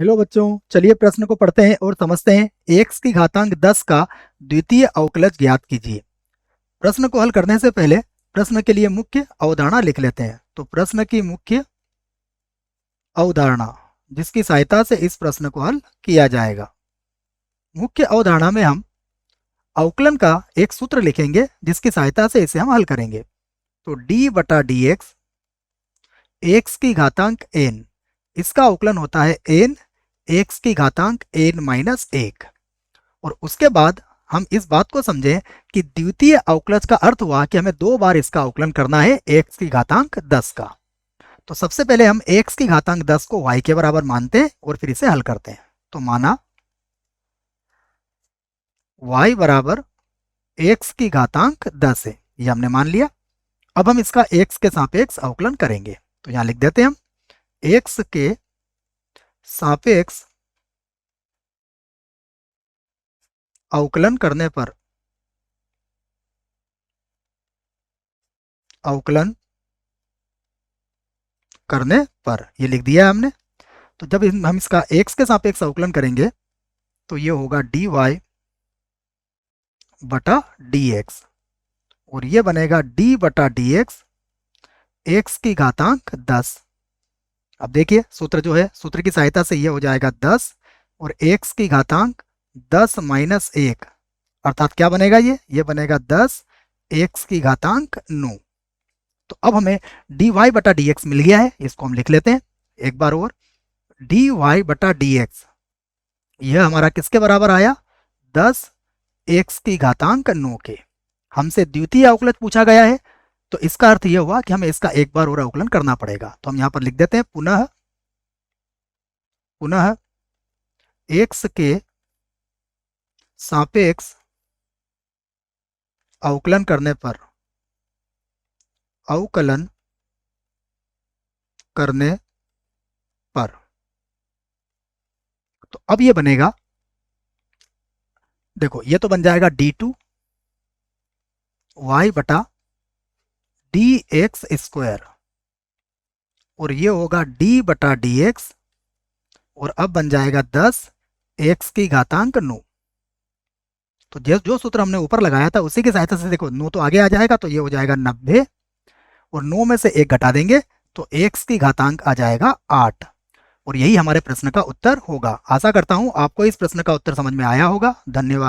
Hello बच्चों, चलिए प्रश्न को पढ़ते हैं और समझते हैं। x की घातांक 10 का द्वितीय अवकलज ज्ञात कीजिए। प्रश्न को हल करने से पहले प्रश्न के लिए मुख्य अवधारणा लिख लेते हैं। तो प्रश्न की मुख्य अवधारणा जिसकी सहायता से इस प्रश्न को हल किया जाएगा। मुख्य अवधारणा में हम अवकलन का एक सूत्र लिखेंगे जिसकी सहायता से इसे हम हल करेंगे। तो d बटा डी एक्स की घातांक n, इसका अवकलन होता है n x की घातांक n माइनस 1। और उसके बाद हम इस बात को समझें कि द्वितीय अवकलज का अर्थ हुआ कि हमें दो बार इसका अवकलन करना है x की घातांक 10 का। तो सबसे पहले हम x की घातांक 10 को y के बराबर मानते हैं और फिर इसे हल करते हैं। तो माना y बराबर x की घातांक 10 है, ये हमने मान लिया। अब हम इसका x के सापेक्ष अवकलन करेंगे। तो यहां लिख देते हैं हम x के सापेक्ष अवकलन करने पर ये लिख दिया है हमने। तो जब हम इसका x के सापेक्ष अवकलन करेंगे तो ये होगा dy बटा dx और ये बनेगा d बटा dx x की घातांक 10। अब देखिए सूत्र जो है, सूत्र की सहायता से ये हो जाएगा 10 और x की घातांक 10 माइनस 1 अर्थात क्या बनेगा, ये बनेगा 10 x की घातांक 9। तो अब हमें dy बटा dx मिल गया है, इसको हम लिख लेते हैं एक बार और। dy बटा dx यह हमारा किसके बराबर आया, 10 x की घातांक 9 के। हमसे द्वितीय अवकलज पूछा गया है तो इसका अर्थ यह हुआ कि हमें इसका एक बार और अवकलन करना पड़ेगा। तो हम यहां पर लिख देते हैं पुनः x के सापेक्ष अवकलन करने पर तो अब ये बनेगा, देखो ये तो बन जाएगा d2 y बटा dx स्क्वायर और ये होगा d बटा dx और अब बन जाएगा 10 x की घातांक 9। तो जो सूत्र हमने ऊपर लगाया था उसी की सहायता से देखो 9 तो आगे आ जाएगा, तो ये हो जाएगा 90 और 9 में से 1 घटा देंगे तो x की घातांक आ जाएगा 8 और यही हमारे प्रश्न का उत्तर होगा। आशा करता हूं आपको इस प्रश्न का उत्तर समझ में आया होगा। धन्यवाद।